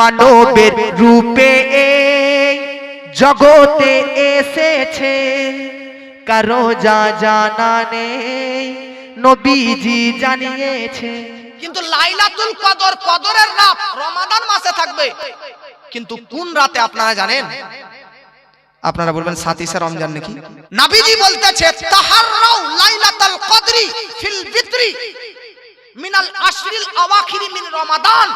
মানবের রূপে এই জগতে এসেছে, কারো যা জানা নেই নবীজি জানিয়েছে। কিন্তু লাইলাতুল কদর, কদরের রাত রমাদান মাসে থাকবে, কিন্তু কোন রাতে আপনারা জানেন? আপনারা বলবেন 27 রমজান নাকি? নবীজি বলতেছে তাহাররাউ লাইলাতুল কদরি ফিল বিত্রি মিনাল আশরিল আওয়াখিরি মিন রমাদান।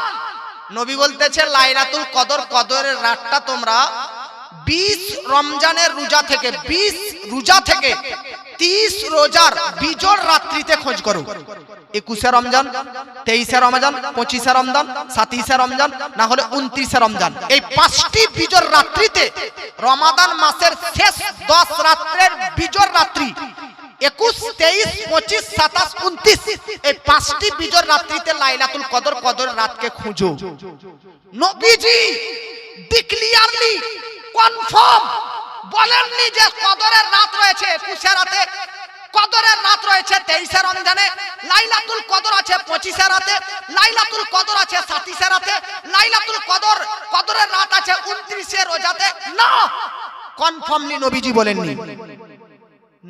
নবী বলতেছে লাইলাতুল কদর, কদরের রাতটা তোমরা 20 রমজানের রোজা থেকে 20 রোজা থেকে 30 রোজার বিজোড় রাত্রিতে খোঁজ করো। 21 রমজান, 23 রমজান, 25 রমজান, 27 রমজান, না হলে 29 রমজান, এই 5টি বিজোড় রাত্রিতে, রমাদান মাসের শেষ 10 রাত্রের বিজোড় রাত্রি 21, 23, 25, 27, 29, এই 5টি বিজোড় রাত্রিতে লাইলাতুল কদর, কদরের রাতকে খুঁজো। নবীজি ডিক্লিয়ারলি কনফার্ম বলেননি যে কদরের রাত রয়েছে 21 রাতে, কদরের রাত রয়েছে 23 রমজানে, লাইলাতুল কদর আছে 25 রাতে, লাইলাতুল কদর আছে 27 রাতে, লাইলাতুল কদর, কদরের রাত আছে 29 রোজাতে। না, কনফার্মলি নবীজি বলেননি।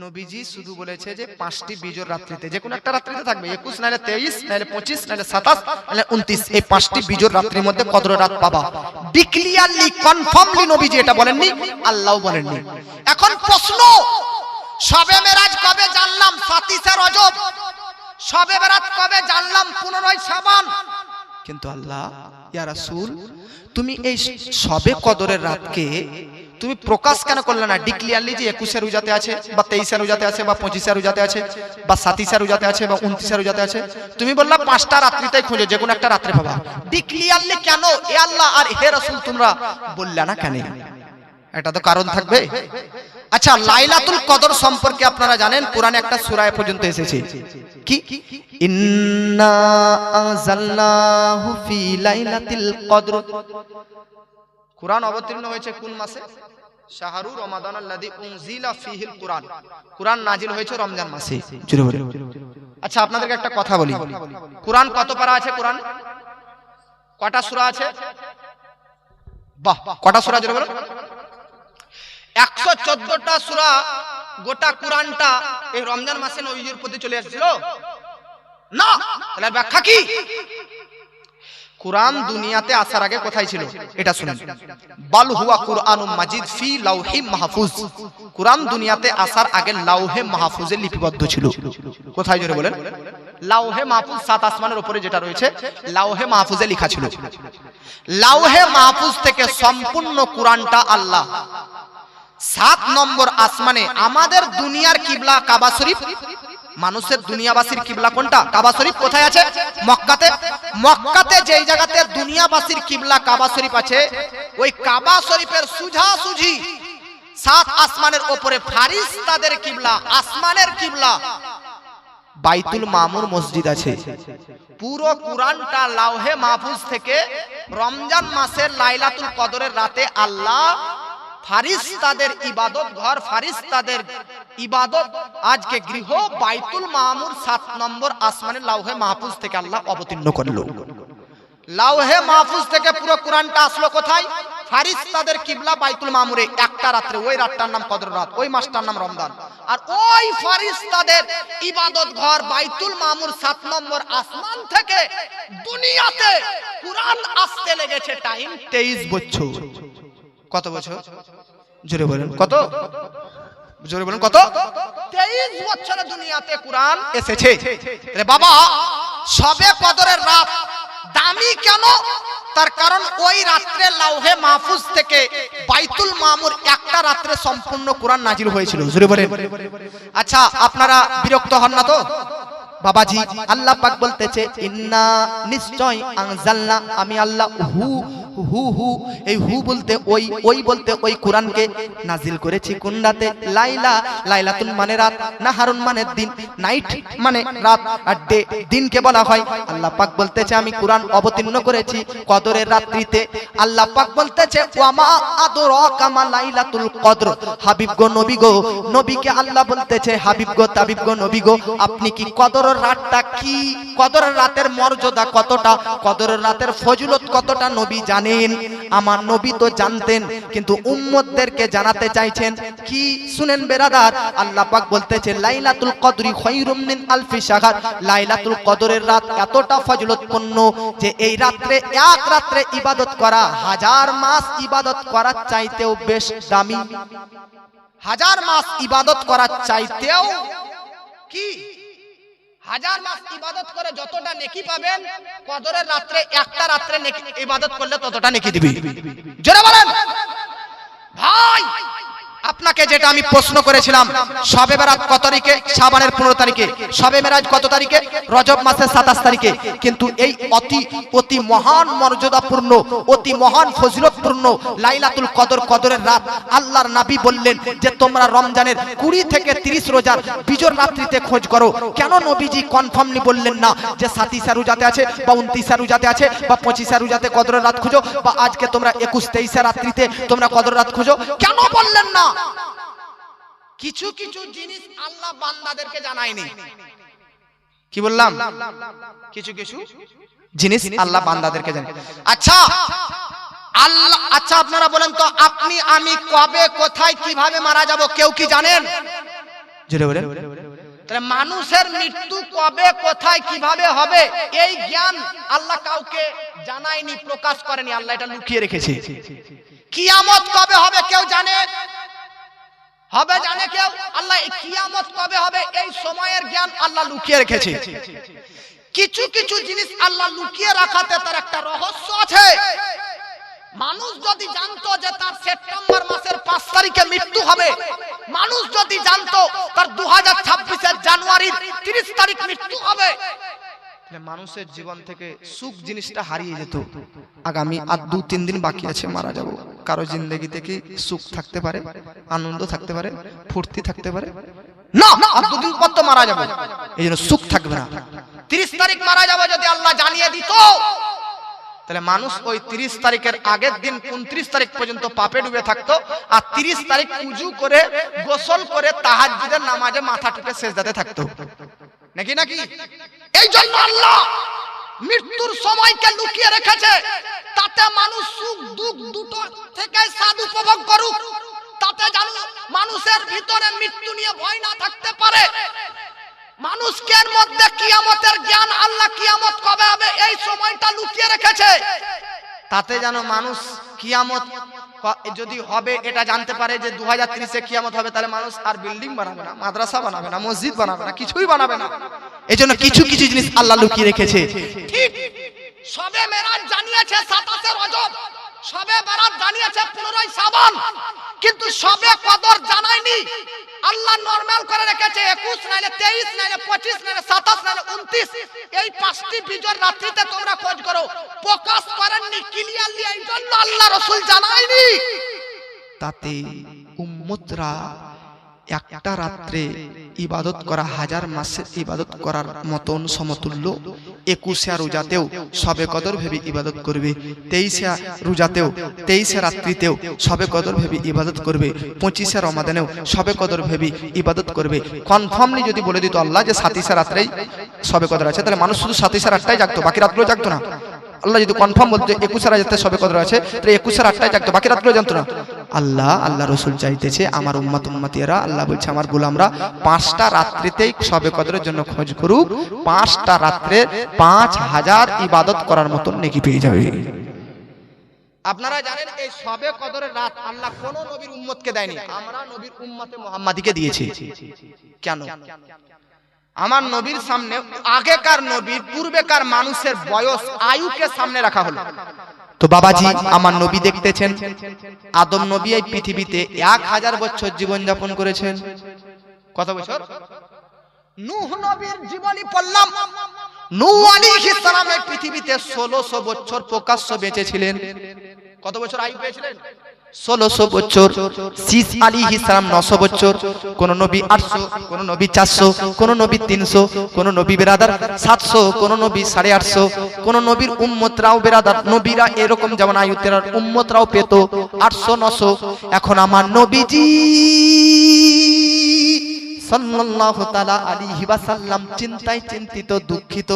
নবীজি শুধু বলেছে যে 5টি বিজোড় রাত্রিতে, যে কোনো একটা রাত্রিতে থাকবে, 21 নাইলে 23 নাইলে 25 নাইলে 27 নাইলে 29, এই 5টি বিজোড় রাত্রির মধ্যে কদরের রাত পাবা। ডিক্লিয়ারলি কনফার্মলি নবীজি এটা বলেননি, আল্লাহও বলেননি। এখন প্রশ্ন, শবে মেরাজ কবে জানলাম? 27 রজব। শবে বেরাত কবে জানলাম? 15 শাবান। কিন্তু আল্লাহ, ইয়া রাসূল, তুমি এই শবে কদরের রাতকে তুমি প্রকাশ কেন করলে না? ডিক্লিয়ারলি যে 21 রোজাতে আছে, বা 23 রোজাতে আছে, বা 25 রোজাতে আছে, বা 27 রোজাতে আছে, বা 29 রোজাতে আছে, তুমি বললা 5টা রাত্রিতেই খুঁজে, যে কোনো একটা রাত্রে পাবা। ডিক্লিয়ারলি কেন এ আল্লাহ আর হে রাসূল তোমরা বললা না কেন? এটা তো কারণ থাকবে। আচ্ছা, লাইলাতুল কদর সম্পর্কে আপনারা জানেন কোরআনে একটা সূরা পর্যন্ত এসেছে, কি? ইন্না আনজালনাহু ফি লাইলাতিল কদর। কুরআন অবতীর্ণ হয়েছে কোন মাসে? শাহরু রমাদান আল্লাযী উনজিলা ফীহিল কুরআন। কুরআন নাজিল হয়েছে রমজান মাসে। জুড়ে বলে। আচ্ছা, আপনাদেরকে একটা কথা বলি, কুরআন কত পারা আছে? কুরআন কটা সূরা আছে? বাহ, কটা সূরা জুড়ে বলো? 114টা সূরা। গোটা কুরআনটা এই রমজান মাসে নবীজির প্রতি চলে আসছিল না? তাহলে ব্যাখ্যা কি? কুরআন দুনিয়াতে আসার আগে কোথায় ছিল? এটা শুনেন, বাল হুয়া কুরআনুম মাজিদ ফি লাউহি মাহফুজ। কুরআন দুনিয়াতে আসার আগে লাউহে মাহফুজে লিপিবদ্ধ ছিল। কোথায় জোরে বলেন? লাউহে মাহফুজ, 7 আসমানের উপরে যেটা রয়েছে, লাউহে মাহফুজে লেখা ছিল। লাউহে মাহফুজ থেকে সম্পূর্ণ কুরআনটা আল্লাহ 7 নম্বর আসমানে, আমাদের দুনিয়ার কিবলা কাবা শরীফ, মানুষের দুনিয়াবাসীর কিবলা কোনটা? কাবা শরীফ। কোথায় আছে? মক্কাতে। মক্কাতে যেই জায়গাতে দুনিয়াবাসীর কিবলা কাবা শরীফ আছে, ওই কাবা শরীফের সোজাসুজি 7 আসমানের উপরে ফারিস্তাদের কিবলা, আসমানের কিবলা বাইতুল মামুর মসজিদ আছে। পুরো কুরআনটা লাউহে মাহফুজ থেকে রমজান মাসের লাইলাতুল কদরের রাতে আল্লাহ ফারিস্তাদের ইবাদত ঘর, ফারিস্তাদের ইবাদত আজকে গৃহ বাইতুল মামুর 7 নম্বর আসমানের লাউহে মাহফুজ থেকে আল্লাহ অবতীর্ণ করলো। লাউহে মাহফুজ থেকে পুরো কুরআনটা আসলো কোথায়? ফারিস্তাদের কিবলা বাইতুল মামুরে একটা রাত্রে। ওই রাতটার নাম কদর রাত, ওই মাসটার নাম রমজান। আর ওই ফারিস্তাদের ইবাদত ঘর বাইতুল মামুর 7 নম্বর আসমান থেকে দুনিয়াতে কুরআন আসতে লেগেছে টাইম 23 বছর। কত বছর? জোরে বলেন কত? জোরে বলেন কত? 23 বছরে দুনিয়াতে কুরআন এসেছে। রে বাবা, শবে কদরের রাত দামি কেন? তার কারণ ওই রাত্রে লাউহে মাহফুজ থেকে বাইতুল মামুর একটা রাত্রে সম্পূর্ণ কুরআন নাজিল হয়েছিল। জোরে বলেন। আচ্ছা, আপনারা বিরক্ত হন না তো? বাবাজি, আল্লাহ পাক বলতেছে ইন্না নিশ্চয় আনজালনা, আমি আল্লাহ হু হু হু, এই হু বলতে ওই বলতে ওই কুরআনকে নাজিল করেছি কোন রাতে? লাইলাতুন মানে রাত, নাহারুন মানে দিন, নাইট মানে রাত, আর ডে দিনকে বলা হয়। আল্লাহ পাক বলতেছে আমি কুরআন অবতীর্ণ করেছি কদরের রাত্রিতে। আল্লাহ পাক বলতেছে ওয়ামা আদরাকা মা লাইলাতুল কদর। হাবিব গো, নবী গো, নবীকে আল্লাহ বলতেছে হাবিব গো, তাবিব গো, নবী গো, আপনি কি কদরের রাতটা কি, কদরের রাতের মর্যাদা কতটা, কদরের রাতের ফজিলত কতটা নবী জানেন? জানেন, আমার নবী তো জানতেন, কিন্তু উম্মতদেরকে জানাতে চাইছেন কি? শুনেন বেরাদার, আল্লাহ পাক বলতেছে লাইলাতুল কদরি খায়রুম মিন আলফি শাহর। লাইলাতুল কদরের রাত এতটা ফজিলতপূর্ণ যে এই রাত্রে, এক রাত্রে ইবাদত করা 1000 মাস ইবাদত করার চাইতেও বেশ দামি। 1000 মাস ইবাদত করার চাইতেও কি? 1000 মাস ইবাদত করে যতটা নেকি পাবেন, কদরের রাত্রে একটা রাত্রে নেকি ইবাদত করলে ততটা নেকি দিবি। জোরে বলেন ভাই। আপনাকে যেটা আমি প্রশ্ন করেছিলাম, শবে বরাত কত তারিখে? শাবানের 15 তারিখে। শবে মেরাজ কত তারিখে? রজব মাসের 27 তারিখে। কিন্তু এই অতি মহান মর্যাদাপূর্ণ, অতি মহান ফজিলতপূর্ণ লাইলাতুল কদর, কদরের রাত, আল্লাহর নবী বললেন যে তোমরা রমজানের 20 থেকে 30 রোজার বিজর রাত্রিতে খোঁজ করো। কেন নবীজি কনফার্মলি বললেন না যে 27 রোজাতে আছে বা 29 রোজাতে আছে বা 25 রোজাতে কদরের রাত খুঁজো, বা আজকে তোমরা 21-23 রাত্রিতে তোমরা কদরের রাত খুঁজো? কেন বললেন না? কিছু কিছু জিনিস আল্লাহ বান্দাদেরকে জানায়নি। কি বললাম? কিছু কিছু জিনিস আল্লাহ বান্দাদেরকে জানে। আচ্ছা আল্লাহ, আচ্ছা আপনারা বলেন তো, আপনি আমি কবে কোথায় কিভাবে মারা যাব কেউ কি জানেন? জোরে বলেন। তাহলে মানুষের মৃত্যু কবে কোথায় কিভাবে হবে এই জ্ঞান আল্লাহ কাউকে জানায়নি, প্রকাশ করেনি, আল্লাহ এটা লুকিয়ে রেখেছে। কিয়ামত কবে হবে কেউ জানে? হবে জানে কেউ? আল্লাহ এই কিয়ামত কবে হবে এই সময়ের জ্ঞান আল্লাহ লুকিয়ে রেখেছে। কিছু কিছু জিনিস আল্লাহ লুকিয়ে রাখাতে তার একটা রহস্য আছে। মানুষ যদি জানতো যে তার সেপ্টেম্বর মাসের 5 তারিখে মৃত্যু হবে, মানুষ যদি জানতো তার 2026 জানুয়ারির 30 তারিখ মৃত্যু হবে, মানুষের জীবন থেকে সুখ জিনিসটা হারিয়ে যেত। আগামী আর 2-3 দিন বাকি আছে, মারা যাব। কারো জিন্দেগিতে কি সুখ থাকতে পারে, আনন্দ থাকতে পারে, ফুর্তি থাকতে পারে? না, আর 2 দিন পর তো মারা যাবে, এই জন্য সুখ থাকবে না। 30 তারিখ মারা যাবে যদি আল্লাহ জানিয়ে দিত, তাহলে মানুষ ওই 30 তারিখের আগের দিন 29 তারিখ পর্যন্ত পাপে ডুবে থাকতো, আর 30 তারিখ উজু করে গোসল করে তাহাজ্জুদের নামাজে মাথা ঠুকে সেজদাতে থাকতো, নাকি নাকি? এই জন্য আল্লাহ মৃত্যুর সময়কে লুকিয়ে রেখেছে, তাতে মানুষ সুখ দুঃখ দুটো থেকে স্বাদ উপভোগ করুক, তাতে যেন মানুষের ভিতরে মৃত্যু নিয়ে ভয় না থাকতে পারে। মানুষকে মধ্যে কিয়ামতের জ্ঞান, আল্লাহ কিয়ামত কবে হবে এই সময়টা লুকিয়ে রেখেছে, তাতে যেন মানুষ কিয়ামত যদি হবে এটা জানতে পারে যে 2030-এ কিয়ামত হবে, তাহলে মানুষ আর বিল্ডিং বানাবে না, মাদ্রাসা বানাবে না, মসজিদ বানাবে না, কিছুই বানাবে না। এই জন্য কিছু কিছু জিনিস আল্লাহ লুকিয়ে রেখেছে। ঠিক শবে মেরাজ জানিয়েছে 27 রজব, শবে বরাত জানিয়েছে 15 শাবান, কিন্তু শবে কদর জানায়নি। আল্লাহ নরমাল করে রেখেছে 21 নাইলে 23 নাইলে 25 নাইলে 27 নাইলে 29, এই 5টি বিজর রাত্রিতে তোমরা খোঁজ করো। প্রকাশ করেননি ক্লিয়ারলি, এই জন্য আল্লাহ রাসূল জানায়নি। তাতে উম্মতরা একটা রাত্রে ইবাদত করা 1000 মাসের ইবাদত করার মতন সমতুল্য। 21 রোজাতেও শবে কদর ভেবে ইবাদত করবে, 23 রোজাতেও 23 রাত্রিতেও শবে কদর ভেবে ইবাদত করবে, 25 রমাদানেও শবে কদর ভেবে ইবাদত করবে। কনফার্মলি যদি বলে দিত আল্লাহ যে 27 রাত্রেই শবে কদর আছে, তাহলে মানুষ শুধু 27 রাতটাই জাগতো, বাকি রাতগুলো জাগতো না। আল্লাহ যদি কনফার্ম বলতো 21 রাতে শবে কদর আছে, তাহলে 21 রাতটাই জাগতো, বাকি রাতগুলো জানতো না। আল্লাহ রাসূল চাইতেছে আমার উম্মতিরা, আল্লাহ বলছে আমার গোলামরা 5টা রাত্রিতেই শবে কদরের জন্য খোঁজ করুক, 5টা রাত্রে 5000 ইবাদত করার মতন নেকি পেয়ে যাবে। আপনারা জানেন এই শবে কদরের রাত আল্লাহ কোন নবীর উম্মতকে দেয়নি, আমরা নবীর উম্মতে মুহাম্মাদিকে দিয়েছি। কেন? আমার নবীর সামনে আগেকার নবীর পূর্বেকার মানুষের বয়স আয়ুকে সামনে রাখা হলো। তো বাবাজি আমার নবী দেখতেছেন, আদম নবী এই পৃথিবীতে 1000 বছর জীবন যাপন করেছেন। কত বছর? নূহ নবীর জীবনী পড়লাম, নূহ আলাইহিস সালাম এই পৃথিবীতে 1600 বছর প্রকাশ্য বেঁচে ছিলেন। কত বছর আয়ু পেয়েছিলেন? 1600 বছর। শীস আলাইহিস সালাম 900 বছর, কোন নবী 800, কোন নবী 400, কোন নবী 300, কোন নবী বেরাদার 700, কোন নবী 850, কোন নবীর উম্মতরাও বেরাদার নবীরা এরকম যেমন আয়ু তেরার উম্মতরাও পেত 800 900। এখন আমার নবীজি সাল্লাল্লাহু তাআলা আলাইহি ওয়াসাল্লাম চিন্তায় চিন্তিত, দুঃখিত।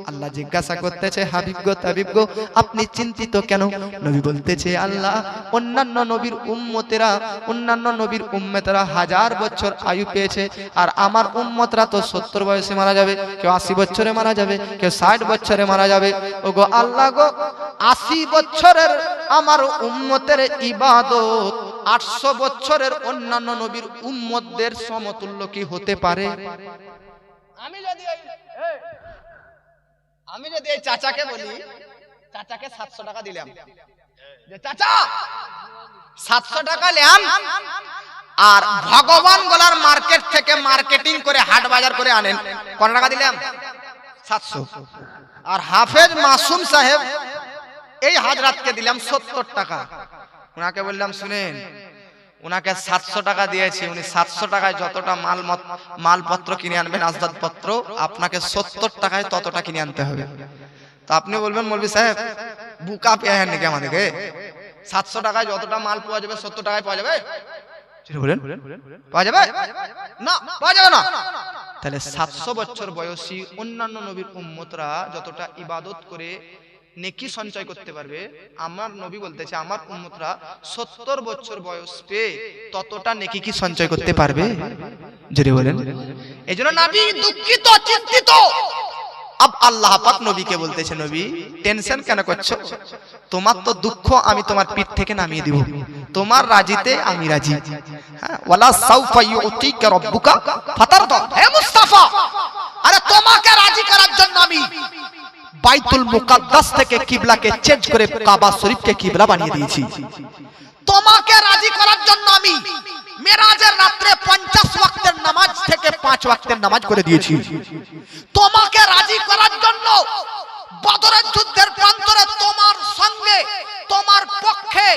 আল্লাহ জিজ্ঞাসা করতেছে, হাবিব গো, তাবিব গো, আপনি চিন্তিত কেন? নবী বলতেছে, আল্লাহ, অন্যান্য নবীর উম্মতেরা, অন্যান্য নবীর উম্মতেরা 1000 বছর আয়ু পেয়েছে, আর আমার উম্মতরা তো 70 বয়সে মারা যাবে, কেউ 80 বছরে মারা যাবে, কেউ 60 বছরে মারা যাবে। ওগো আল্লাহ গো, 80 বছরের আমার উম্মতের ইবাদত 800 বছরের অন্যান্য নবীর উম্মতদের সমতুল্য কি হতে পারে? আমি যদি এই চাচাকে বলি, চাচাকে 700 টাকা দিলাম, যে চাচা 700 টাকা নিলাম, আর ভগবান গোলার মার্কেট থেকে মার্কেটিং করে হাট বাজার করে আনেন, কত টাকা দিলাম? 700। আর হাফেজ মাসুম সাহেব এই হাজরাতকে দিলাম 70 টাকা। উনাকে বললাম, শুনেন, উনাকে 700 টাকা দিয়েছি, উনি 700 টাকায় যতটা মালপত্র কিনে আনবেন, আসবাবপত্র, আপনাকে 70 টাকায় ততটা কিনে আনতে হবে। তো আপনি বলবেন, মৌলভী সাহেব বুকা পেয়ে আনেন নাকি আমাদেরকে? 700 টাকায় যতটা মাল পাওয়া যাবে 70 টাকায় পাওয়া যাবে? বলেন, পাওয়া যাবে না? পাওয়া যাবে না। তাহলে 700 বছর বয়সী অন্যান্য নবীর উম্মতরা যতটা ইবাদত করে নেকি সঞ্চয় করতে পারবে, আমার নবী বলতেছে আমার উম্মতরা 70 বছর বয়স পেয়ে ততটা নেকি কি সঞ্চয় করতে পারবে? জোরে বলেন। এইজন্য নবী দুঃখিত, চিন্তিত। अब আল্লাহ পাক নবীকে বলতেছে, নবী টেনশন কেন করছো? তোমার তো দুঃখ আমি তোমার পিঠ থেকে নামিয়ে দিব, তোমার রাজিতে আমি রাজি। হ্যাঁ, ওয়ালা সাউফা ইউতিকা রাব্বুকা ফাতারদা। হে মুস্তাফা, আরে তোমাকে রাজি করার জন্য আমি বাইতুল মুকাদ্দাস থেকে কিবলাকে চেঞ্জ করে কাবা শরীফকে কিবলা বানিয়ে দিয়েছি। তোমাকে রাজি করার জন্য আমি মেরাজের রাতে 50 ওয়াক্তের নামাজ থেকে 5 ওয়াক্তের নামাজ করে দিয়েছি। তোমাকে রাজি করার জন্য বদরের যুদ্ধের প্রান্তরে তোমার সঙ্গে, তোমার পক্ষে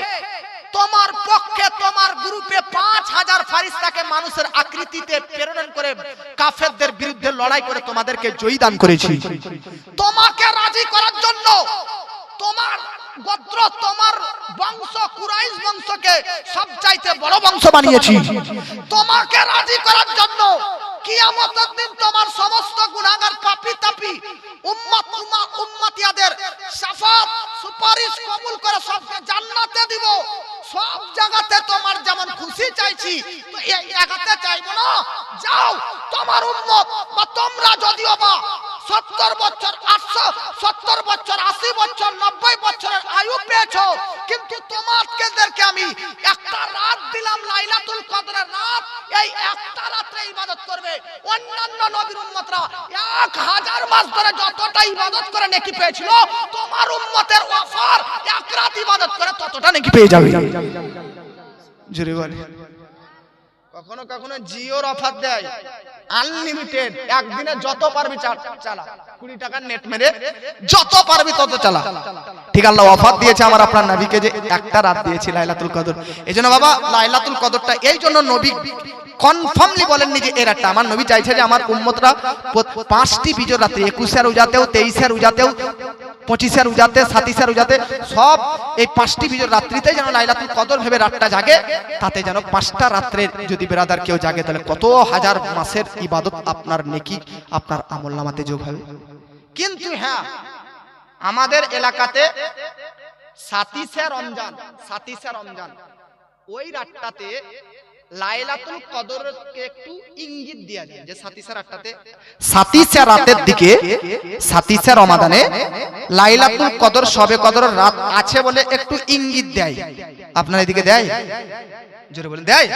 তোমার গ্রুপে 5000 ফারিস্তাকে মানুষের আকৃতিতে প্রেরণ করে কাফেরদের বিরুদ্ধে লড়াই করে তোমাদেরকে জয়ী দান করেছি। তোমাকে রাজি করার জন্য তোমার গোত্র, তোমার বংশ, কুরাইশ বংশকে সবচাইতে বড় বংশ বানিয়েছি। তোমাকে রাজি করার জন্য কিয়ামতের দিন তোমার সমস্ত গুনাহগার পাপী তাপী উম্মতিয়াদের শাফাত সুপারিশ কবুল করে সবকে জান্নাতে দিব। সব জায়গাতে তোমার যেমন খুশি চাইছি, তো এই জায়গাতে চাইবো না। যাও, তোমার উম্মত বা তোমরা যদিও বা 70 বছর, 70 বছর, 80 বছর, 90 বছরের আয়ু পেয়েছো, কিন্তু তোমাদেরকে আমি একটা রাত দিলাম, লাইলাতুল কদরের রাত। এই একটা রাতে ইবাদত করবে। অন্যান্য নবীর উম্মতরা 1000 মাস ধরে যতটা ইবাদত করে নেকি পেয়েছিল, তোমার উম্মতের ওয়াফার এক রাত ইবাদত করে ততটা নেকি পেয়ে যাবে। জোরে বলে। কখনো কখনো জিওর অফার দেয় আনলিমিটেড, একদিনে যত পারবি চালা, 20 টাকার নেট মেরে যত পারবি তত চালা। ঠিক আল্লাহ অফার দিয়েছে আমার আপনার নবীকে যে একটা রাত দিয়েছি লাইলাতুল কদর। এইজন্য বাবা লাইলাতুল কদরটা এই জন্য নবী কনফার্মলি বলেননি যে এই রাতটা। আমার নবী চাইছে যে আমার উম্মতরা 5টি বিজয় রাতে, 21 রোজাতেও, 23 রোজাতেও, 25 রোজাতে, 27 রোজাতে, সব এই 5টি বিজয় রাত্রিতে যেন লাইলাতুল কদর ভেবে রাতটা জাগে। তাতে যেন 5টা রাত্রে যদি বেরাদার কেউ জাগে, তাহলে কত হাজার মাসের ইবাদত আপনার নেকি আপনার আমলনামাতে যোগ হবে। কিন্তু হ্যাঁ, আমাদের এলাকাতে 27 রমজান ওই রাতটাতে লাইলাতুল কদরকে একটু ইঙ্গিত দেয়া যায় যে 27 রাতের দিকে 27 রমাদানে লাইলাতুল কদর, শবে কদরের রাত আছে বলে একটু ইঙ্গিত দেয়। আপনার এদিকে দেয়? জোরে বলেন, দেয়?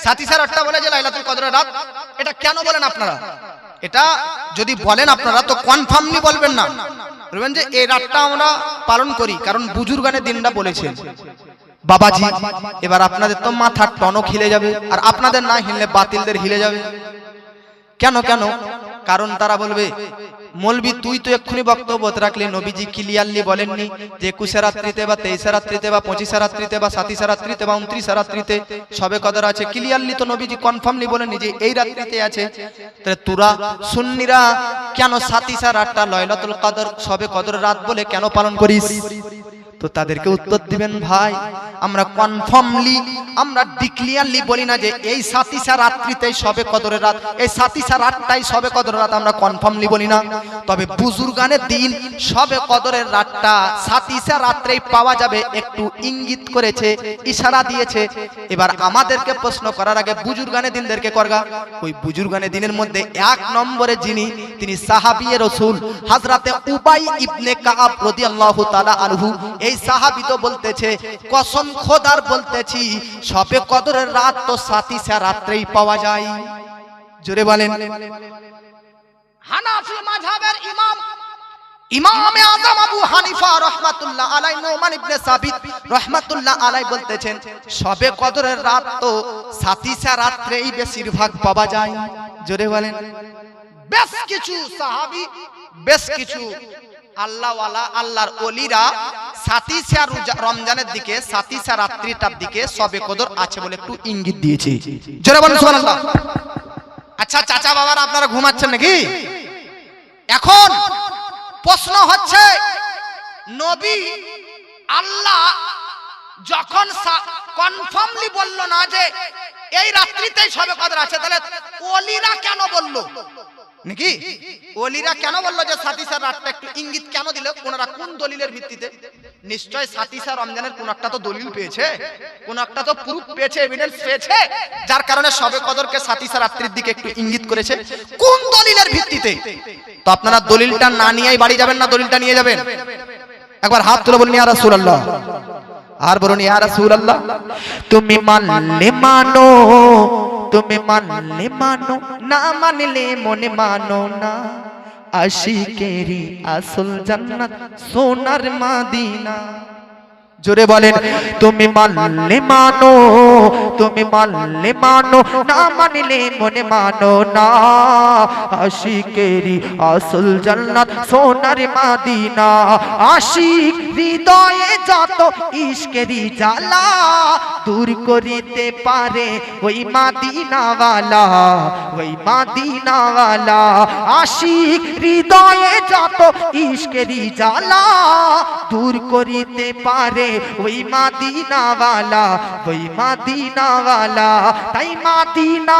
27 রাতটা বলে যে লাইলাতুল কদরের রাত। এটা কেন বলেন আপনারা? এটা যদি বলেন আপনারা তো কনফার্মলি বলবেন না, বলবেন যে এই রাতটা আমরা পালন করি কারণ বুজুর্গানে দিনটা বলেছেন। বাবাজি, এবার আপনাদের তো মাথার টনক হিলে যাবে, আর আপনাদের না হিললে বাতিলদের হিলে যাবে। কেন? কারণ তারা বলবে, মৌলবি তুই তো এক্ষুনি বক্তব্য রাখলি, নবীজি ক্লিয়ারলি বলেননি যে 21 রাত্রিতে বা 23 রাত্রিতে বা 25 রাত্রিতে বা 27 রাত্রিতে বা 29 রাত্রিতে শবে কদর আছে। ক্লিয়ারলি তো নবীজি কনফার্মলি বলেননি যে এই রাত্রিতে আছে। তাহলে তোরা সুন্নিরা কেন 27 রাতটা লাইলাতুল কদর, শবে কদর রাত বলে কেন পালন করিস? তো তাদেরকে উত্তর দিবেন ভাই আমরা কনফার্মলি আমরা ডিক্লিয়ারলি বলি না যে এই সাতিসা রাত্রিতেই সবে কদরের রাত, এই সাতিসা রাতটাই সবে কদরের রাত, আমরা কনফার্মলি বলি না। তবে বুজুর্গানের দিন সবে কদরের রাতটা সাতিসা রাত্রেই পাওয়া যাবে একটু ইঙ্গিত করেছে, ইশারা দিয়েছে। এবার আমাদেরকে প্রশ্ন করার আগে বুজুর্গানের দিনদেরকে করগা, ওই বুজুর্গানের দিনের মধ্যে এক নম্বরে যিনি, তিনি সাহাবিয়ে রাসূল হযরতে উবাই ইবনে কাব রাদিয়াল্লাহু তাআলা আনহু। এই সাহাবী তো বলতেছে কসম খোদার বলতেছি সবে কদরের রাত তো সাতিসা রাত্রেই পাওয়া যায়। জোরে বলেন। হানাফি মাযহাবের ইমামে আযম আবু হানিফা রাহমাতুল্লাহ আলাইহি, নোমান ইবনে সাবিত রাহমাতুল্লাহ আলাইহি বলতেছেন সবে কদরের রাত তো সাতিসা রাত্রেই বেশিরভাগ পাওয়া যায়। জোরে বলেন। বেশ কিছু সাহাবী, বেশ কিছু আল্লাহওয়ালা, আল্লাহর ওলিরা সাতিসা রমজানের দিকে, সাতিসা রাত্রিটার দিকে সবে কদর আছে বলে একটু ইঙ্গিত দিয়েছে। জোরে বলেন সুবহানাল্লাহ। আচ্ছা চাচা বাবারা আপনারা ঘুমাচ্ছেন নাকি? এখন প্রশ্ন হচ্ছে, নবী আল্লাহ যখন কনফার্মলি বলল না যে এই রাত্রিতেই সবে কদর আছে, তাহলে ওলিরা কেন বলল নাকি? ওলিরা কেন বলল যে সাতিসা রাতটা একটু ইঙ্গিত কেন দিল? কোনরা কোন দলিলের ভিত্তিতে? নিশ্চয় সাতিসা রমজানের কোন একটা তো দলিল পেয়েছে, কোন একটা তো প্রুফ পেয়েছে, এভিডেন্স পেয়েছে, যার কারণে সবে কদরকে সাতিসা রাত্রির দিকে একটু ইঙ্গিত করেছে। কোন দলিলের ভিত্তিতে? তো আপনারা দলিলটা না নিয়েই বাড়ি যাবেন না দলিলটা নিয়ে যাবেন? একবার হাত তুলে বলুন ইয়া রাসূলুল্লাহ। আর বলুন ইয়া রাসূলুল্লাহ। তুমি মানলে মানো, তুমি মানলে মানো, না মানলে মনে মানো না। আশিকেরি আসল জান্নাত সোনার মদিনা। জোরে বলেন। তুমি মানলে মানো, তুমি মানলে মানো, না মানলে মনে মানো না। আশিকেরি আসল জান্নাত সোনার মদিনা। আশিক হৃদয়ে যত ইশকেরি জ্বালা দূর করিতে পারে ওই মদিনাওয়ালা, ওই মদিনাওয়ালা। আশিক হৃদয়ে যত ইশকেরি জ্বালা দূর করিতে পারে ওই মদিনাওয়ালা, ওই মদিনাওয়ালা। তাই মদিনা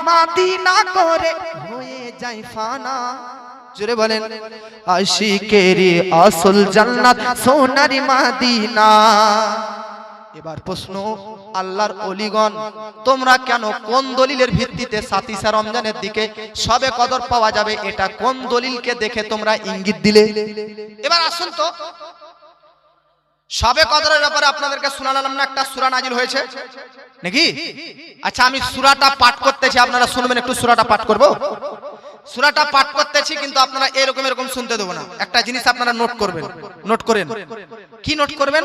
মদিনা করে হয়ে যায় ফানা। জোরে বলেন। আশিকেরি আসল জান্নাত সোনার মদিনা। এবার প্রশ্ন, আল্লাহর ওলিগণ তোমরা কেন কোন দলিলের ভিত্তিতে সাতিসা রমজানের দিকে সবে কদর পাওয়া যাবে এটা কোন দলিলকে দেখে তোমরা ইঙ্গিত দিলে? এবার আসুন তো, সবে কদরের ব্যাপারে আপনাদেরকে শোনালাম না, একটা সূরা নাজিল হয়েছে নাকি? আচ্ছা আমি সূরাটা পাঠ করতেছি, আপনারা শুনবেন। একটু সূরাটা পাঠ করব। সূরাটা পাঠ করতেছি, কিন্তু আপনারা এরকম এরকম শুনতে দেবো না। একটা জিনিস আপনারা নোট করবেন, নোট করেন। কি নোট করবেন?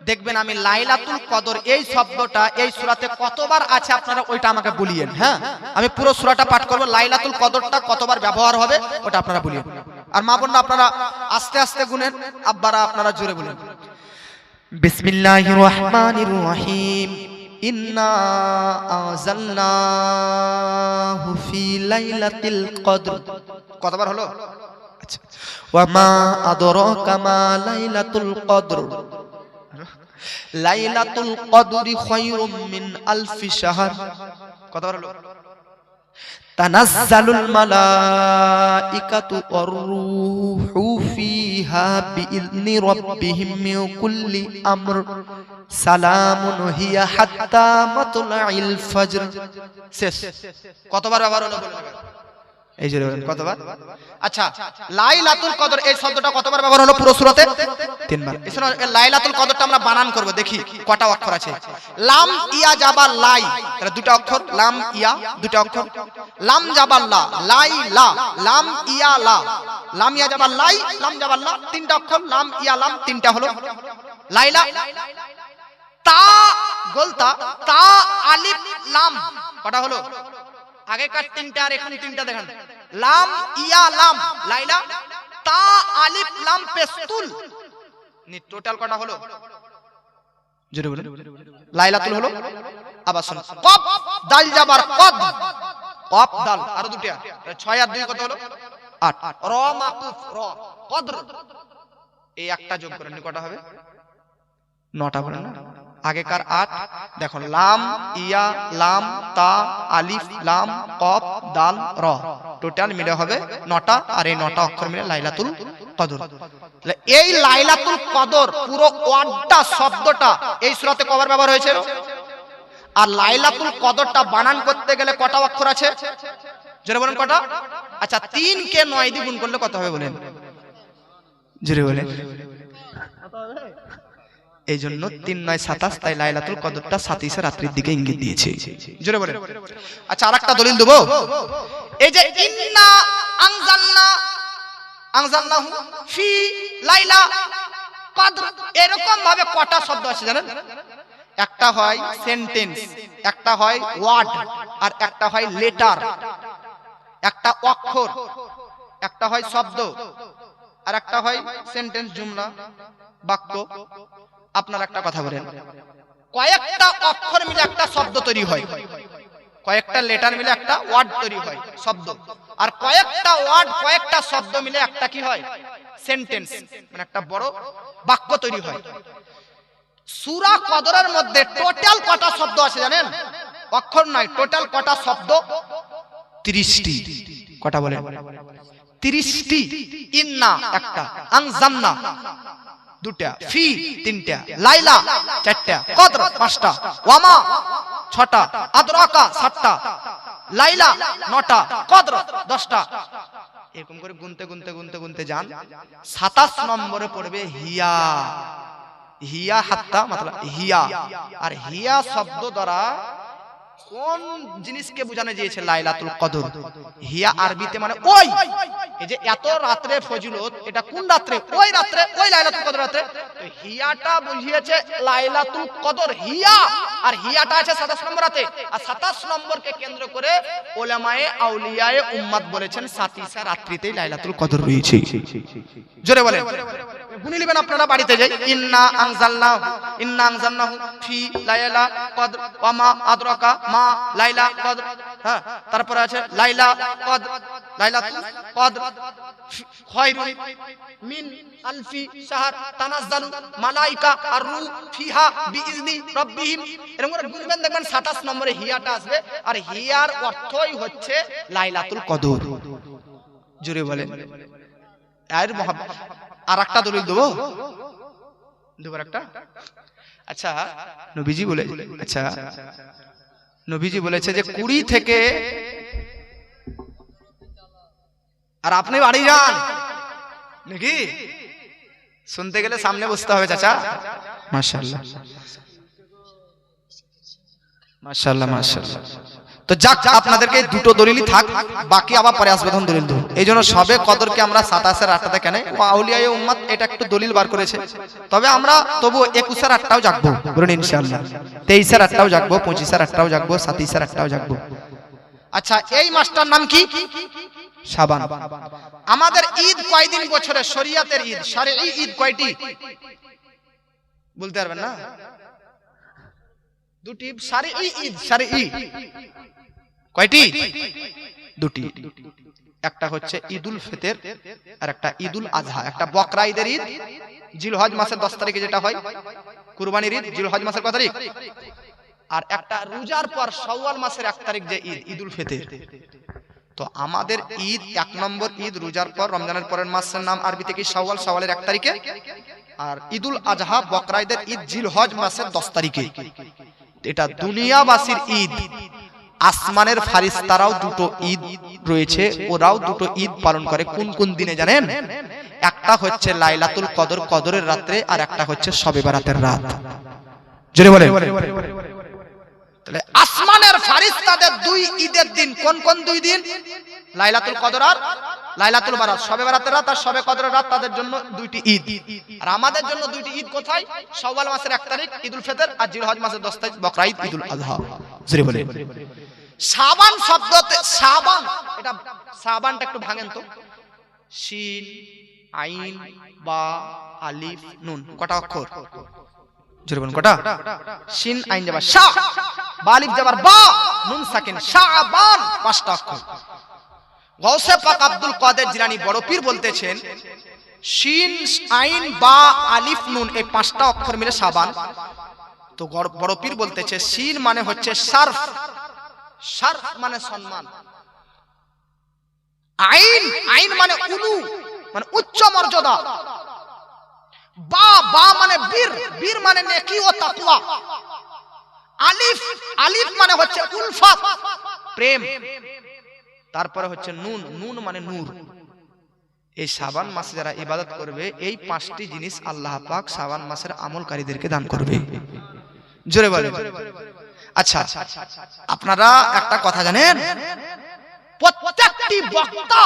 দেখবেন আমি লাইলাতুল কদর এই শব্দটা এই সূরাতে কতবার আছে আপনারা ওইটা আমাকে বলিয়েন। হ্যাঁ, আমি পুরো সূরাটা পাঠ করব, লাইলাতুল কদরটা কতবার ব্যবহার হবে ওটা আপনারা বলিয়েন। আর মা বোনরা আপনারা আস্তে আস্তে গুনেন, আব্বারা আপনারা জোরে বলেন। বিসমিল্লাহির রহমানির রহিম। ইন্না আনজালনাহু ফি লাইলাতিল কদর। কতবার হলো? আচ্ছা। ওয়া মা আদরাকা মা লাইলাতুল কদর। লাইলাতুল কদরি খায়রুম মিন আলফি শাহর। কতবার হলো? তানাজ্জালুল মালাইকাতু ওয়ার রূহু ফিহা বিইذনি রাব্বিহিম মিন কুল্লি আমর সালামুন হিয়া হাত্তা মাতলাইল ফজর। শেষ। কতবার ব্যবহার হলো বলে দেবেন? এই যে কতবার? আচ্ছা, লাইলাতুল কদর এই শব্দটা কতবার ব্যবহার হলো পুরো সূরাতে? 3 বার। এছাড়া লাইলাতুল কদরটা আমরা বানান করব, দেখি কটা অক্ষর আছে। লাম ইয়া জাবা লাই, তাহলে দুটো অক্ষর, লাম ইয়া দুটো অক্ষর। লাম জাবা লা, লাই লা, লাম ইয়া লা, লাম ইয়া জাবা লাই, লাম জাবা লা, তিনটা অক্ষর, লাম ইয়া লাম তিনটা হলো। লাইলা, তা গোলতা, তা আলিফ লাম কটা হলো? আগেকার তিনটা আর এখন তিনটা দেখেন। লাম ইয়া লাম লাইলা, তা আলিফ লাম পেস্তুল, নি টোটাল কটা হলো? জোরে বলেন। লাইলাতুল হলো। আবার শুন, কফ দাল জাবার কদ, কফ দাল আর দুটো, 6 আর 2 কত হলো? 8। র মাকুফ র, কদর, এই একটা যোগ করেন কটা হবে? 9টা বলেন না, আগেকার 8 দেখো, লাম, ইয়া, লাম, তা, আলিফ, লাম, কফ, দাল, র, টোটাল মিলে হবে 9টা। আর এই 9টা অক্ষর মিলে লাইলাতুল কদর। এই লাইলাতুল কদর পুরো ওয়ার্ডটা, শব্দটা এই সূরাতে কবার ব্যবহার হয়েছে? আর লাইলাতুল কদরটা বানান করতে গেলে কটা অক্ষর আছে? জোরে বলেন কটা? আচ্ছা, 3 কে 9 দিয়ে গুণ করলে কত হবে বলেন? জোরে বলেন। এই জন্য 3 9 27, তাই লাইলাতুল কদরটা 27 রাত্রির দিকে ইঙ্গিত দিয়েছে। জোরে বলেন। আচ্ছা, আরেকটা দলিল দেব। এই যে ইন্না আনজালনাহু ফি লাইলা কদর, এরকম ভাবে কটা শব্দ আছে জানেন? একটা হয় সেন্টেন্স, একটা হয় ওয়ার্ড, আর একটা হয় লেটার। একটা অক্ষর, একটা হয় শব্দ, আর একটা হয় সেন্টেন্স, জুমলা, বাক্য। আপনার একটা কথা বলেন, কয়েকটা অক্ষর মিলে একটা শব্দ তৈরি হয়, কয়েকটা লেটার মিলে একটা ওয়ার্ড তৈরি হয়, শব্দ। আর কয়েকটা ওয়ার্ড, কয়েকটা শব্দ মিলে একটা কি হয়? সেন্টেন্স, মানে একটা বড় বাক্য তৈরি হয়। সূরা কদরের মধ্যে টোটাল কটা শব্দ আছে জানেন? অক্ষর নয়, টোটাল কটা শব্দ? 30টি। কটা বলেন? 30টি। ইন্না একটা, আনজালনা দুটা, ফি তিনটা, লাইলা চারটা, কদর পাঁচটা, ওয়ামা ছটা, আদরাকা সাতটা, লাইলা নটা, কদর 10টা। এরকম করে গুনতে গুনতে গুনতে গুনতে যান, 27 নম্বরে পড়বে হিয়া। হিয়া হাত্তা মতলব হিয়া। আর হিয়া শব্দ দ্বারা কোন জিনিসকে বোঝানো গিয়েছে? লাইলাতুল কদর। হিয়া আরবিতে মানে ওই। এই যে এত রাত্রে ফজিলত, এটা কোন রাত্রে? ওই রাত্রে, ওই লাইলাতুল কদর রাত্রে। তো হিয়াটা বুঝিয়েছে লাইলাতুল কদর, হিয়া। আর হিয়াটা আছে 27 নম্বর রাতে। আর 27 নম্বরকে কেন্দ্র করে উলামায়ে আউলিয়ায়ে উম্মাত বলেছেন 27 রাত্রিতেই লাইলাতুল কদর রয়েছে। জোরে বলেন। গুনে নেবেন আপনারা বাড়িতে যাই। ইন্না আনজালনাহু ফি লাইলা কদর ওয়া মা আদরাকা মা লাইলা কদর। হ্যাঁ, তারপরে আছে লাইলা কদর, লাইলাতুল কদর খায়রুন মিন আলফি শাহর তানাজ্জালু মালাইকা আর রূহ ফিহা বিইজনি রাব্বিহিম। এরকম করে গুনবেন, দেখবেন 27 নম্বরে হিয়াটা আসবে। আর হিয়ার অর্থই হচ্ছে লাইলাতুল কদর। জোরে বলেন। আর আর একটা দলিল দেবো, দুবার একটা। আচ্ছা, নবীজি বলে, আচ্ছা নবীজি বলেছে যে 20 থেকে, আর আপনি বাড়ি যান নাকি? শুনতে গেলে সামনে বসতে হবে চাচা। মাশাআল্লাহ মাশাআল্লাহ মাশাআল্লাহ। তো যাক, আপনাদেরকে দুটো দলিলই থাক, বাকি আবার পরে আসবে তখন দলিল দেব। এই জন্য সবে কদরকে আমরা 27 আর 8টাতে কেন আউলিয়ায়ে উম্মাত এটা একটু দলিল বার করেছে। তবে আমরা তবু 21 আর 8টাও জাগবো বলুন ইনশাআল্লাহ। 23 আর 8টাও জাগবো, 25 আর 8টাও জাগবো, 27 আর 8টাও জাগবো। আচ্ছা, এই মাসটার নাম কি? শাবান। আমাদের ঈদ কয়দিন বছরে? শরিয়াতের ঈদ, শরঈ ঈদ কয়টি বলতে পারবেন না? দুটি। শরঈ ঈদ, শরঈ কয়টি? দুটি। একটা হচ্ছে ঈদুল ফিতর আর একটা ঈদুল আযহা। একটা বকরা ঈদের ঈদ জিলহজ মাসের 10 তারিখে যেটা হয়, কুরবানির ঈদ জিলহজ মাসের কত তারিখ? আর একটা রোজার পর শাওয়াল মাসের 1 তারিখ যে ঈদ, ঈদুল ফিতর। তো আমাদের ঈদ 1 নম্বর ঈদ রোজার পর, রমজানের পরের মাসের নাম আরবিতে কি? শাওয়াল, শাওয়ালের 1 তারিখে। আর ঈদুল আযহা বকরা ঈদের ঈদ জিলহজ মাসের 10 তারিখে। এটা দুনিয়াবাসীর ঈদ। আসমানের ফারিস্তারাও দুটো ঈদ রয়েছে, ওরাও দুটো ঈদ পালন করে। কোন কোন দিনে জানেন? একটা হচ্ছে লাইলাতুল কদর, কদরের রাতে, আর একটা হচ্ছে শবে বারাতের রাত। জোরে বলেন। তাহলে আসমানের ফারিস্তাদের দুই ঈদের দিন কোন কোন দুই দিন? লাইলাতুল কদর আর লাইলাতুল বারাত। শবে বারাতের রাত আর শবে কদরের রাত তাদের জন্য দুইটি ঈদ। আর আমাদের জন্য দুইটি ঈদ কোথায়? শাওয়াল মাসের 1 তারিখ ঈদুল ফিতর, আর জিলহজ মাসের 10 তারিখ বকরা ঈদ, ঈদুল আযহা। জোরে বলেন। শাবান শব্দতে, শাবান, এটা শাবানটা একটু ভাঙেন তো। শিন, আইন, বা, আলিফ, নুন, কটা অক্ষর? জোরে বলেন কটা? শিন আইন যাবার শা, বা আলিফ যাবার বা, নুন সাকিন, শাবান 5টা অক্ষর। গাউসে পাক আব্দুল কাদের জিলানী বড় পীর বলতেছেন শিন আইন বা আলিফ নুন এই পাঁচটা অক্ষর মিলে সাবান। তো বড় পীর বলতেছে শিন মানে হচ্ছে শারফ, শারফ মানে সম্মান, আইন আইন মানে উলু মানে উচ্চ মর্যাদা, বা মানে বীর, বীর মানে নেকি ও তাকওয়া, আলিফ আলিফ মানে হচ্ছে উলফাত প্রেম, তারপরে হচ্ছে নুন, নুন মানে নূর। এই শাবান মাসে যারা ইবাদত করবে এই পাঁচটি জিনিস আল্লাহ পাক শাবান মাসের আমলকারীদেরকে দান করবে। জোরে বলে। আচ্ছা আপনারা একটা কথা জানেন, প্রত্যেকটি বক্তা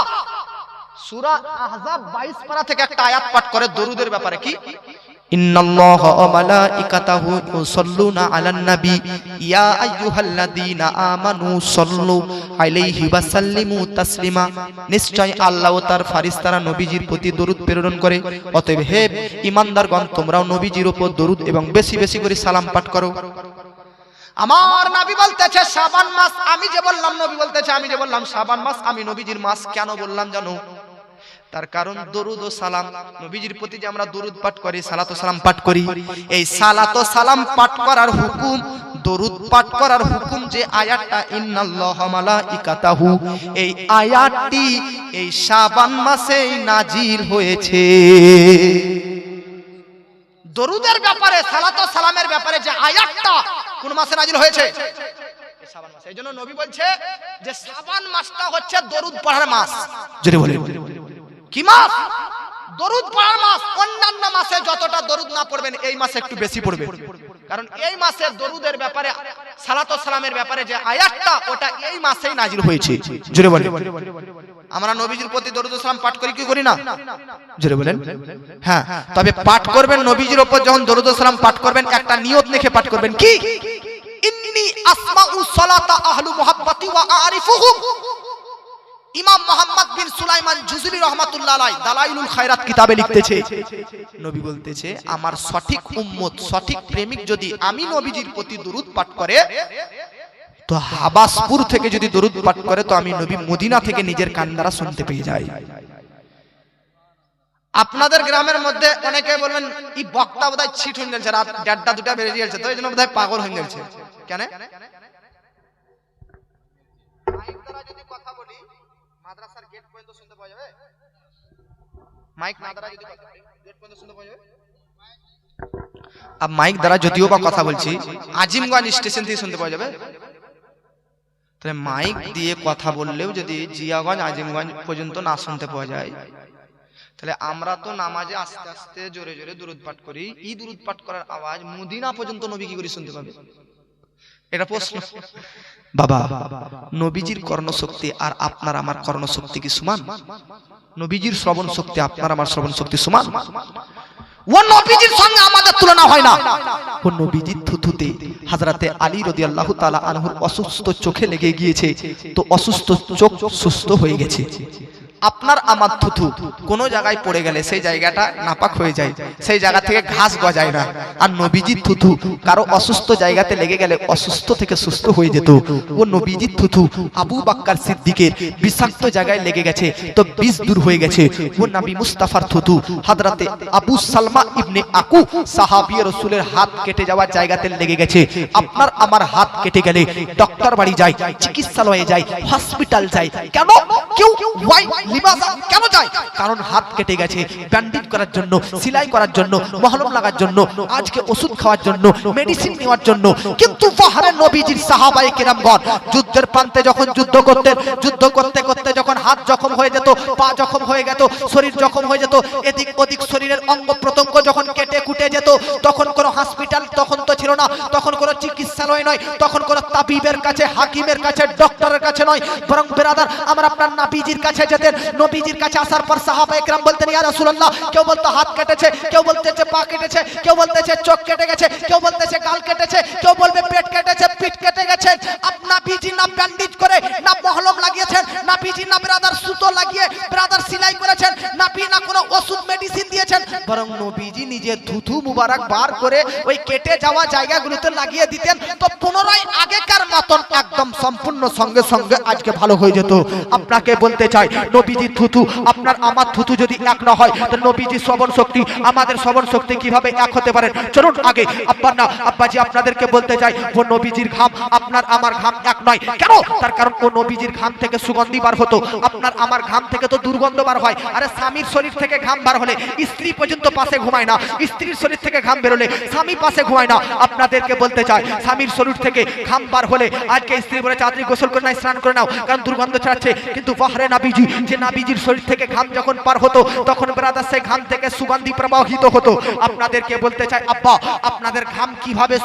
সূরা আহজাব 22 পারা থেকে একটা আয়াত পাঠ করে দরুদের ব্যাপারে। কি? ইন্নাল্লাহা ওয়া মালাইকাতাহু ইউসাল্লুনা আলান নবী ইয়া আইয়ুহাল্লাযীনা আমানু সাল্লু আলাইহি ওয়া সাল্লিমু তাসলিমা। নিশ্চয় আল্লাহ ও তার ফেরেশতারা নবীজির প্রতি দরুদ প্রেরণ করে, অতএব হে ঈমানদারগণ তোমরাও নবীজির উপর দরুদ এবং বেশি বেশি করে সালাম পাঠ করো। আমার নবী বলতেছে শাবান মাস, আমি যে বললাম নবী বলতেছে আমি যে বললাম শাবান মাস আমি নবীজির মাস কেন বললাম জানো? তার কারণ দরুদ ও সালাম, নবীজির প্রতি যে আমরা দরুদ পাঠ করি, সালাত ও সালাম পাঠ করি, এই সালাত ও সালাম পাঠ করার হুকুম, দরুদ পাঠ করার হুকুম যে আয়াতটা ইন্নাল্লাহা মালাইকাতাহু, এই আয়াতটি এই শাবান মাসেই নাজিল হয়েছে। দরুদের ব্যাপারে, সালাত ও সালামের ব্যাপারে যে আয়াতটা কোন মাসে নাজিল হয়েছে? শাবান মাসে। এইজন্য নবী বলছে যে শাবান মাসটা হচ্ছে দরুদ পড়ার মাস। জোরে বলে। কি মাস? দরুদ পড়ার মাস। অন্যান্য মাসে যতটা দরুদ না পড়বেন এই মাসে একটু বেশি পড়বেন, কারণ এই মাসে দরুদের ব্যাপারে, সালাত ও সালামের ব্যাপারে যে আয়াতটা ওটা এই মাসেই নাজিল হয়েছে। জোরে বলে। আমরা নবীজির প্রতি দরুদ ও সালাম পাঠ করি কি করি না? জোরে বলেন। হ্যাঁ, তবে পাঠ করবেন নবীজির উপর যখন দরুদ ও সালাম পাঠ করবেন একটা নিয়ত লিখে পাঠ করবেন। কি? ইন্নী আসমাউ সালাতা আহলু মুহাব্বতি ওয়া আরিফুহুম। ইমাম মুহাম্মদ বিন সুলাইমান জুজুলি রাহমাতুল্লাহ আলাইহি দালাইলুল খায়রাত কিতাবে লিখতেছে, নবী বলতেছে আমার সঠিক উম্মত, সঠিক প্রেমিক যদি আমি নবীজির প্রতি দরুদ পাঠ করে, তো হাবাসপুর থেকে যদি দরুদ পাঠ করে তো আমি নবী মদিনা থেকে নিজের কান দ্বারা শুনতে পেয়ে যাই। আপনাদের গ্রামের মধ্যে অনেকে বলবেন এই বক্তা বোধহয় ছিট হয়ে গেছে, রাত 1:30 2টা বেজে গেছে, তো এইজন্য বোধহয় পাগল হয়ে গেছে। কেন? মাইক দ্বারা যদি কথা বলি মাদ্রাসার গেট পর্যন্ত শুনতে পাওয়া যাবে? মাইক না দ্বারা যদি কথা বলি গেট পর্যন্ত শুনতে পাওয়া যাবে? আর মাইক দ্বারা যদিও বা কথা বলছি আজিমগঞ্জ স্টেশন থেকে শুনতে পাওয়া যাবে? তাহলে মাইক দিয়ে কথা বললেও যদি জিয়াগঞ্জ আজিমগঞ্জ পর্যন্ত না শুনতে পাওয়া যায়, তাহলে আমরা তো নামাজে আস্তে আস্তে জোরে জোরে দুরূদ পাঠ করি, এই দুরূদ পাঠ করার আওয়াজ মদিনা পর্যন্ত নবী কি করে শুনতে পাবে? এটা প্রশ্ন। বাবা, নবীজির কর্ণশক্তি আর আপনার আমার কর্ণশক্তি কি সমান? নবীজির শ্রবণ শক্তি আপনার আমার শ্রবণ শক্তি সমান? ও নবীজির সঙ্গে আমাদের তুলনা হয় না। ও নবীজির থুথুতে হযরতে আলী রাদিয়াল্লাহু তাআলা আনহুর অসুস্থ চোখে লেগে গিয়েছে, তো অসুস্থ চোখ সুস্থ হয়ে গেছে। আপনার আমার থুথু কোন জায়গায় পড়ে গেলে সেই জায়গাটা নাপাক হয়ে যায়, সেই জায়গা থেকে ঘাস গজায় না। আর নবীজির থুথু কারো অসুস্থ জায়গাতে লেগে গেলে অসুস্থ থেকে সুস্থ হয়ে যেত। ও নবীজির থুথু আবু বকর সিদ্দিকের বিষাক্ত জায়গায় লেগে গেছে, তো বিষ দূর হয়ে গেছে। ও নবী মুস্তাফার থুথু হযরতে আবু সালমা ইবনে আকু সাহাবী রাসূলের হাত কেটে যাওয়ার জায়গাতে লেগে গেছে। আপনার আমার হাত কেটে গেলে ডক্টর বাড়ি যায়, চিকিৎসালয়ে যায়, হসপিটাল যায়। কেন? কেউ ওয়াই লিবাসা কেন যায়? কারণ হাত কেটে গেছে, ব্যান্ডেজ করার জন্য, সেলাই করার জন্য, মহলম লাগার জন্য, আজকে ওষুধ খাওয়ার জন্য, মেডিসিন নেওয়ার জন্য। কিন্তু পাহাড়ের নবীজির সাহাবায়ে কেরামগণ যুদ্ধের প্রান্তে যখন যুদ্ধ করতেন, যুদ্ধ করতে করতে যখন হাত জখম হয়ে যেত, পা জখম হয়ে যেত, শরীর জখম হয়ে যেত, এদিক ওদিক শরীরের অঙ্গ প্রত্যঙ্গ যখন কেটে কুটে যেত, তখন কোনো হসপিটাল তখন তো ছিল না, তখন কোনো চিকিৎসালয় নয়, তখন কোনো তাবিবের কাছে, হাকিমের কাছে, ডক্টরের কাছে নয়, বরং বেরাদার আমার আপনার নবীজির কাছে যেতেন। নবীজির কাছে আসার পর সাহাবায়ে কেরাম বলতেন, ইয়া রাসূলুল্লাহ, কেউ বলতো হাত কেটেছে, কেউ বলতেছে পা কেটেছে, কেউ বলতেছে চোখ কেটে গেছে, কেউ বলতেছে গাল কেটেছে, কেউ বলবে পেট কেটেছে, পিঠ কেটে গেছে। আপনা বিজি না ব্যান্ডেজ করে, না মহলম লাগিয়েছেন, না বিজি না ব্রাদার সুতো লাগিয়ে ব্রাদার সেলাই করেছেন, না বি না কোনো ওষুধ মেডিসিন দিয়েছেন, বরং নবীজি নিজে থুথু মুবারক বার করে ওই কেটে কেটে যাওয়া জায়গাগুলোতে লাগিয়ে দিতেন তো পুনরায় আগেকার মতন একদম সম্পূর্ণ সঙ্গে সঙ্গে আজকে ভালো হয়ে যেত। আপনাকে বলতে চাই নবীজি থুতু আপনার আমার থুতু যদি এক না হয় তো নবীজি শ্রবণ শক্তি আমাদের শ্রবণ শক্তি কিভাবে এক হতে পারে? চলুন আগে আব্বাজি আপনাদেরকে বলতে চাই ও নবীজির ঘাম আপনার আমার ঘাম এক নয়। কেন? তার কারণ ও নবীজির ঘাম থেকে সুগন্ধি বার হতো, আপনার আমার ঘাম থেকে তো দুর্গন্ধ বার হয়। আরে স্বামীর শরীর থেকে ঘাম বার হলে স্ত্রী পর্যন্ত পাশে ঘুমায় না, স্ত্রীর শরীর থেকে ঘাম বেরোলে স্বামী পাশে ঘুমায় না। আপনাদেরকে বলতে চাই স্বামীর শরীর থেকে ঘাম বার হলে আজকে স্ত্রী বলে চাদরি গোসল করে নাও, স্নান করে নাও, কারণ দুর্গন্ধ ছাড়ছে। কিন্তু বাহরে নাবিজি যে নাবিজির শরীর থেকে ঘাম যখন পার হতো তখন ব্রাদার সেই ঘাম থেকে সুগন্ধি প্রবাহিত হতো। আপনাদেরকে বলতে চাই আব্বা আপনাদের ঘাম কিভাবে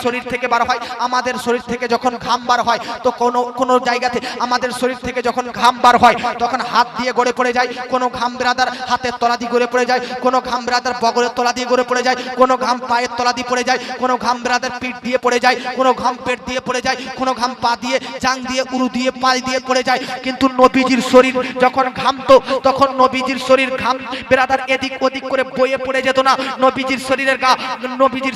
শরীর থেকে বার হয়? আমাদের শরীর থেকে যখন ঘাম বার হয় তো কোনো জায়গাতে আমাদের শরীর থেকে যখন ঘাম বার হয় তখন হাত দিয়ে গড়ে পড়ে যায়, কোনো ঘাম ব্রাদার হাতের তলা দিয়ে গড়ে পড়ে যায়, কোনো ঘাম ব্রাদার বগলের তলা দিয়ে গড়ে পড়ে যায়, কোনো ঘাম পায়ের তলা দিয়ে পড়ে যায়, কোনো ঘাম ব্রাদার পিঠ দিয়ে পড়ে যায়, কোনো ঘাম পেট দিয়ে পড়ে যায়, কোনো ঘাম পা দিয়ে জাং দিয়ে উরু দিয়ে পা দিয়ে পড়ে যায়। কিন্তু নবীজির শরীর যখন ঘামতো তখন নবীজির শরীর ঘাম ব্রাদার এদিক ওদিক করে বয়ে পড়ে যেত না। নবীজির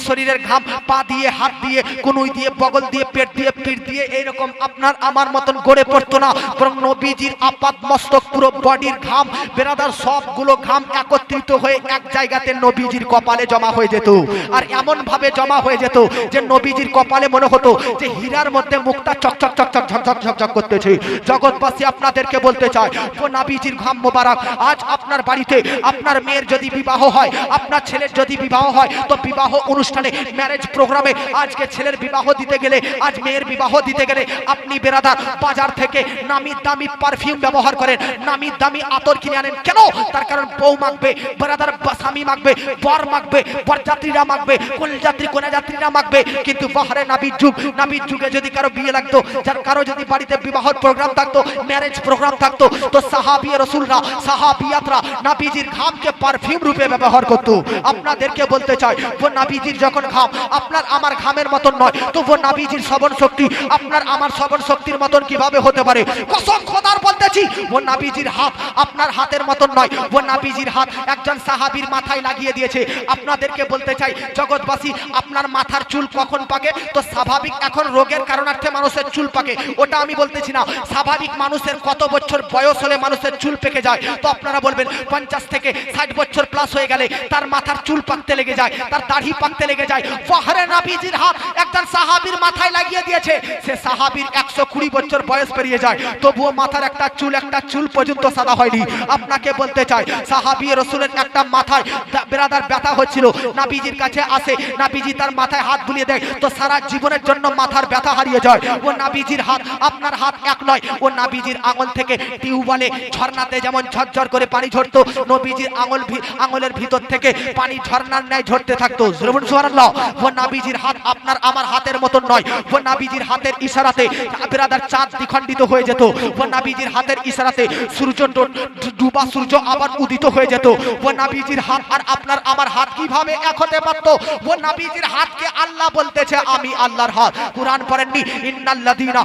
শরীরের ঘাম পা দিয়ে হাত দিয়ে কনুই দিয়ে বগল দিয়ে পেট দিয়ে পিঠ দিয়ে এইরকম আপনার আমার মতন গড়ে পড়তো না, বরং নবীজির আপাত মস্তক পুরো বডির ঘাম ব্রাদার সবগুলো ঘাম একত্রিত হয়ে এক জায়গাতে নবীজির কপালে জমা হয়ে যেত। আর এমন ভাবে জমা হয়ে যেত যে নবীজির কপালে মনে হতো যে হীরার মধ্যে মুখটা চকচক চকচক ঝকঝক ঝকঝক করতেছে। জগৎবাসী আপনাদেরকে বলতে চায় ও নবীজির ঘাম মোবারক আজ আপনার বাড়িতে আপনার মেয়ের যদি বিবাহ হয়, আপনার ছেলের যদি বিবাহ হয় তো বিবাহ অনুষ্ঠানে ম্যারেজ প্রোগ্রামে আজকে ছেলের বিবাহ দিতে গেলে আজ মেয়ের বিবাহ দিতে গেলে আপনি বেরাদার বাজার থেকে নামি দামি পারফিউম ব্যবহার করেন, নামি দামি আতর কিনে আনেন। কেন? তার কারণ বউ মাগবে, বেরাদার স্বামী মাগবে, বর মাগবে, বরযাত্রীরা মাগবে, কুলযাত্রী কন্যাযাত্রীরা মাগবে। কিন্তু বাহারে নাবির যুগে যদি কারো বিয়ে লাগতো, যার কারো যদি বাড়িতে বিবাহের প্রোগ্রাম থাকতো, ম্যারেজ প্রোগ্রাম থাকতো তো সাহাবী রাসূলরা সাহাবিয়াতরা নবীজির ঘামকে পারফিউম রূপে ব্যবহার করতো। আপনাদেরকে বলতে চাই ও নবীজির যখন ঘাম আপনার আমার ঘামের মতন নয় তো ও নবীজির শ্রবণ শক্তি আপনার আমার শ্রবণ শক্তির মতন কিভাবে হতে পারে? কসম খোদার বলতেছি ও নবীজির হাত আপনার হাতের মতন নয়। ও নবীজির হাত একজন সাহাবীর মাথায় লাগিয়ে দিয়েছে। আপনাদেরকে বলতে চাই জগৎবাসী আপনার মাথার চুল কখন পাকে? তো স্বাভাবিক এখন রোগের কারণার্থে মানুষের চুল পাকে, ওটা আমি বলতেছি না। স্বাভাবিক মানুষের কত বছর বয়স হলে মানুষের চুল পেকে যায়? তো আপনারা বলবেন 50 থেকে 60 বছর প্লাস হয়ে গেলে তার মাথার চুল পাকতে লেগে যায়, তার দাড়ি পাকতে লেগে যায়। ফাহরে নবীজির হাত একজন সাহাবীর মাথায় লাগিয়ে দিয়েছে। সে সাহাবীর 120 বছর বয়স পেরিয়ে যায় তবুও মাথার একটা চুল পর্যন্ত সাদা হয়নি। আপনাকে বলতে চাই সাহাবী রাসূলের একটা মাথায় বেরাদার ব্যথা হচ্ছিল, নবীজির কাছে আসে, নবীজি তার মাথায় হাত বুলিয়ে দেয় তো সারা জীবনের জন্য মাথার ব্যথা হারিয়ে যায়। ও নবীজির হাত আপনার হাত এক নয়। ও নবীজির আঙুল থেকে টিউবওয়েলে ঝর্ণাতে যেমন ঝরঝর করে পানি ঝরতো, নবীজির আঙুলের ভিতর থেকে পানি ঝর্ণার ন্যায় ঝরতে থাকতো। সুবহানাল্লাহ। ও নবীজির হাত আপনার আমার হাতের মতন নয়। ও নবীজির হাতের ইশারাতে বেরাদার চাঁদ দ্বিখণ্ডিত হয়ে যেত। ও নবীজির হাতের ইশারাতে সূর্য ডুবা সূর্য আবার উদিত হয়ে যেত। ও নবীজির হাত আর আপনার আমার হাত কিভাবে এক হতে পারতো? ও নবীজির হাতকে আল্লাহ বলতেছে আমি আল্লাহর হাত। কুরআন পড়েননি ইন্নাল্লাযীনা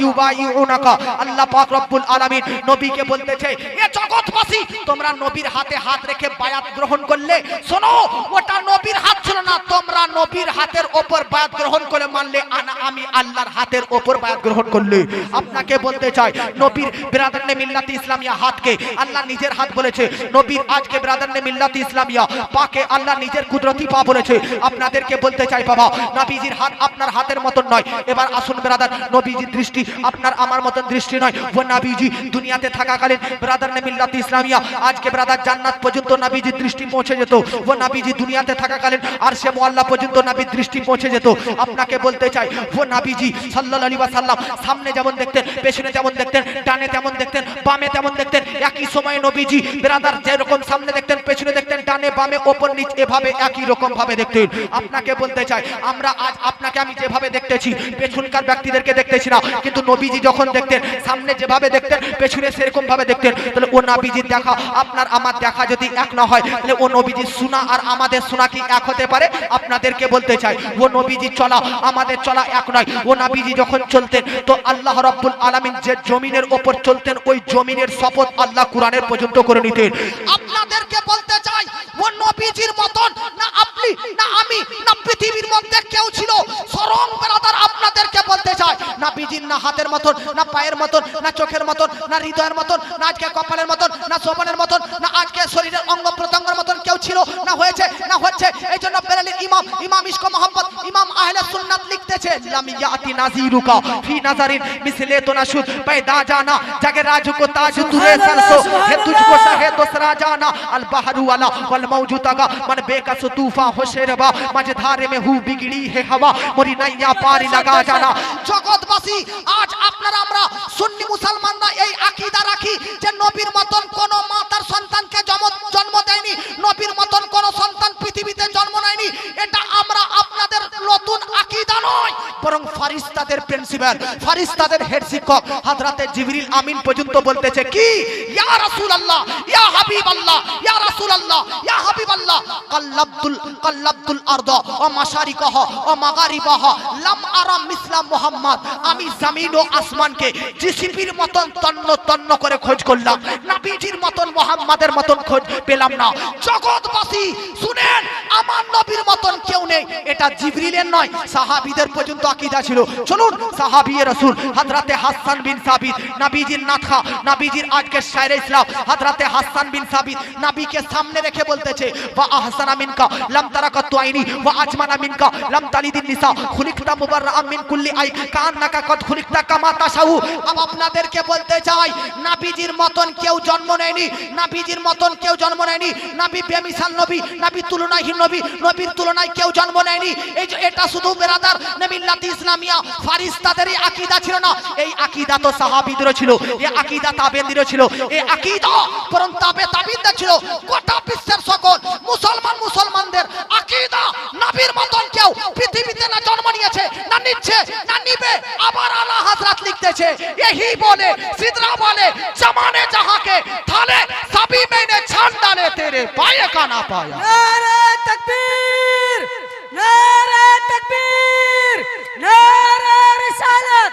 ইউবাইউনাকা আল্লাহ পাক রব্বুল আলামিন নবীকে বলতেছে এ জগৎবাসী তোমরা নবীর হাতে হাত রেখে বায়াত গ্রহণ করলে, শোনো ওটা নবীর হাত ছিল না, তোমরা নবীর হাতের উপর বায়াত গ্রহণ করে মানলে আমি আল্লাহর হাতের উপর বায়াত গ্রহণ করলে। আপনাকে বলতে চাই নবীর বিরাদরনে মিল্লাত ইসলামিয়া হাতকে আল্লাহ নিজের হাত বলেছে। নবীর আজকে বিরাদরনে মিল্লাত ইসলামিয়া পাকে আল্লাহ নিজের কুদরতি পা বলেছে। আপনাদেরকে বলতে চাই বাবা নবীজির হাত আপনার হাতের মতন নয়। এবার আসুন ব্রাদার নবীজির দৃষ্টি আপনার আমার মতন দৃষ্টি নয়। ও নবীজি দুনিয়াতে থাকাকালীন বিরাদরনে মিল্লাত ইসলামিয়া আজকে ব্রাদার জান্নাত পর্যন্ত নবীজির দৃষ্টি পৌঁছে যেত। ও নবীজি দুনিয়াতে থাকাকালীন আরশে মুআল্লা পর্যন্ত নবীর দৃষ্টি পৌঁছে যেত। আপনাকে বলতে চাই ও নবীজি সাল্লাল্লাহু আলাইহি ওয়াসাল্লাম সামনে যেমন দেখতেন, পেছনে যেমন দেখতেন, ডানে তেমন দেখতেন, বামে তেমন দেখতেন। একই সময় নবীজি ব্রাদার যেরকম সামনে দেখতেন, পেছনে দেখতেন, ডানে বামে ওপর নিচ এভাবে একই রকম ভাবে দেখতেন। আপনাকে বলতে চাই আমরা আজ আপনাকে আমি যেভাবে দেখতেছি পেছনকার ব্যক্তিদেরকে দেখতেছি না, কিন্তু নবীজি যখন দেখতেন সামনে যেভাবে দেখতেন পেছনে সেরকম ভাবে দেখতেন। তাহলে ও নবীজির দেখা আপনার আমার দেখা যদি এক না হয় তাহলে ও নবীজির শোনা আর আমাদের শোনা কি এক হতে পারে? আপনাদেরকে বলতে চাই ও নবীজি চলা আমাদের চলা এক নয়। ও নবীজি যখন চলতেন তো আল্লাহ রাব্বুল আলামিন যে জমিনের উপর চলতেন ওই জমিনের শপথ আল্লাহ কুরআনের পর্যন্ত করে নিতেন। আপনাদেরকে বলতে চাই ও ও নবীজির মতন না আপনি না আমি না পৃথিবীর মধ্যে কেউ ছিল। সরং ব্রাদার আপনাদেরকে বলতে চাই, না বীজির না হাতের মতন, না পায়ের মতন, না চোখের মতন, না হৃদয়ের মতন, না আজকে কপালের মতন, না সোপানের মতন, না আজকে শরীরের অঙ্গ প্রত্যঙ্গের মতন কেউ ছিল না, হয়েছে না হচ্ছে। এই জন্য বেরেলির ইমাম ইশক মোহাম্মদ ইমাম আহলে সুন্নাত লিখতেছে, লাম ইয়াতি নাজিরুকা ফি নাজারিন মিসলে তুনাশুদ पैदा जाना जगे राज को ताज तुरे सरसो है तुझको सहे दूसरा जाना अल बहरू वाला वल मौजूदा का मन बेकस तूफान हो शेरबा मझधारे में हु बिगड़ी है हवा मोरी नैया पारी लगा जाना। জগৎবাসী আজ আপনারা আমরা সুন্নি মুসলমানরা এই আকীদা রাখি যে নবীর মতন কোন মা তার সন্তানকে জন্ম দেয়নি, নবীর মতন কোন সন্তান পৃথিবীতে জন্ম নেয়নি। এটা আমরা আপনাদের নতুন আকীদা নয়, বরং ফারিস্তাদের প্রিন্সিপাল, ফারিস্তাদের হেড শিক্ষক হযরতে জিবরিল আমিন পর্যন্ত বলতেছে কি, ইয়া রাসূলুল্লাহ ইয়া হাবিবাল্লাহ ইয়া রাসূলুল্লাহ ইয়া হাবিবাল্লাহ কাল্লাবতুল আরদ ওয়া মাশারিকাহা ওয়া মাগারিবাহা লাম আরা মিসলা মুহাম্মদ। আমি জমিন ও আসমানকে জিসিপির মতন তন্ন তন্ন করে খোঁজ করলাম, নবীজির মতন মুহাম্মাদের মতন খোঁজ পেলাম না। জগৎবাসী শুনেন, আমার নবীর মতন কেউ নেই। এটা জিবরিলের নয়, সাহাবীদের পর্যন্ত আকীদা ছিল। চলুন সাহাবী রাসূল হযরতে হাসান বিন সাবিত, নবীজির নাথা, নবীজির আজকে শায়রে ইসলাম হযরতে হাসান বিন সাবিত নবীকে সামনে রেখে বলতেছে, ওয়া আহসানা মিনকা লাম তারাকাতু আইনি ওয়া আজমানা মিনকা লাম তালিদিন নিসা খুলিকতা মুবাররাআম মিন কুল্লি আই কান্নাকা কদ খুলিকতা কামা তাশাউ। अब আপনাদেরকে বলতে চাই, নবীজির মতন কেউ জন্ম নেয়নি, নবীজির মতন কেউ জন্ম নেয়নি। নবী বেমিসাল নবী, নবী তুলনাহীন নবী, নবীর তুলনায় কেউ জন্ম নেয়নি। এই যে এটা শুধু বেরাদার মিল্লাত ইসলামিয়া ফারিস্তাদেরই আকীদা ছিল না, এই আকীদা তো সাহাবীদেরও ছিল, এই আকীদা তাবেঈনদেরও ছিল, এই আকীদা পরম তাবেঈনদের ছিল। গোটা বিশ্বের সকল মুসলমানদের আকীদা নবীর মতন কেউ পৃথিবীতে না জন্ম নিয়েছে, না নিচ্ছে, না নিবে। আবার আলা হযরত লিখতেছে, यही बोले सिदरा वाले जमाने जहां के थाले सभी मैंने छान डाले तेरे पाए का ना पाया। नारे तकबीर, नारे तकबीर, नारे रिसालत,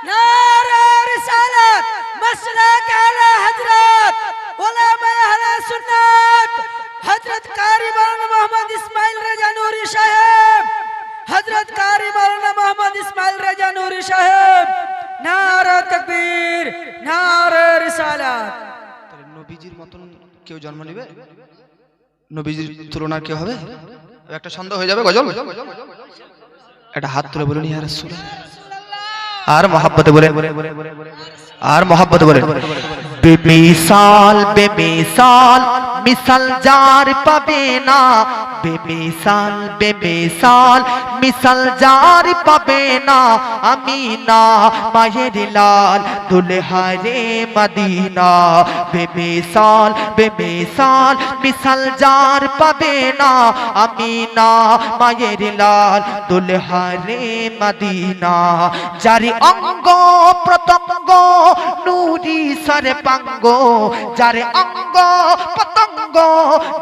नारे रिसालत, मसलक आला हजरत उलमा अहले सुन्नत हजरत कारी मौलाना मोहम्मद इस्माइल रजा नूरी साहब, हजरत कारी मौलाना मोहम्मद इस्माइल रजा नूरी साहब, नारे तकबीर, नारे रिसालत। নবীজির মতন কেউ জন্ম নেবে, নবীজির তুলনা কেউ হবে? একটা ছন্দ হয়ে যাবে, গজল। একটা হাত তুলে বলুন ইয়া রাসূলুল্লাহ, আর মহব্বতে বলেন, আর মহব্বতে বলেন, বেমিসাল বেমিসাল মিসাল যার পাবে না, বেমিসাল বেমিসাল মিসাল যার পাবে না, আমিনা মায়ের লাল দুলহারে মদিনা। বেমিসাল বেমিসাল মিসাল যার পাবে না, আমিনা মায়ের লাল দুলহারে মদিনা। যারি অঙ্গ প্রত্যঙ্গ নূরি সরে পাঙ্গ, যারে অঙ্গ প্রত্যঙ্গ,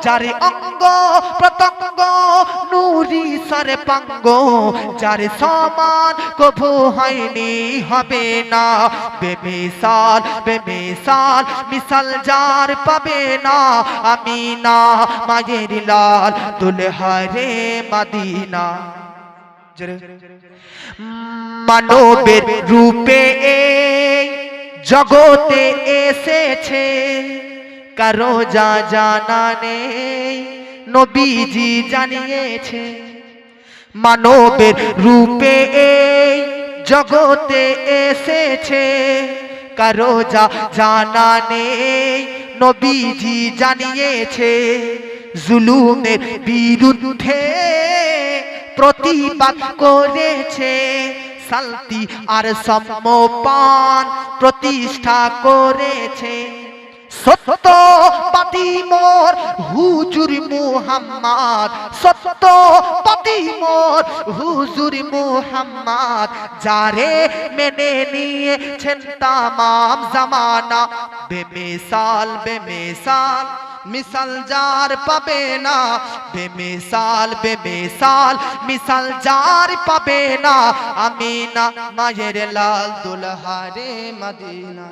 যারে অঙ্গ প্রত্যঙ্গ নূরি সরে পাঙ্গ, যারে সমান কভু হয়নি হবে না। বেমিসাল বেমিসাল মিসাল যার পাবে না, আমিনা মায়ের লাল দুলহারে মদিনা। মানবের রূপে এই জগতে এসেছে, কারো যা জানা নেই নবীজি জানিয়েছে। মানবের রূপে এই জগতে এসেছে, কারো যা জানা নেই নবীজি জানিয়েছে। জুলুমের বিরুদ্ধে প্রতিবাদ করেছে, শান্তি আর সম্মান প্রতিষ্ঠা করেছে। সত্যবাদী মোর হুজুর মুহাম্মদ, সত্যবাদী মোর হুজুর মুহাম্মদ, যারে মেনে নিয়েছেন তামাম জামানা। বেমিসাল বেমিসাল মিসাল যার পাবে না, বেমিসাল বেমিসাল মিসাল যার পাবে না, আমিনা মায়ের লাল দুলহারে মদিনা।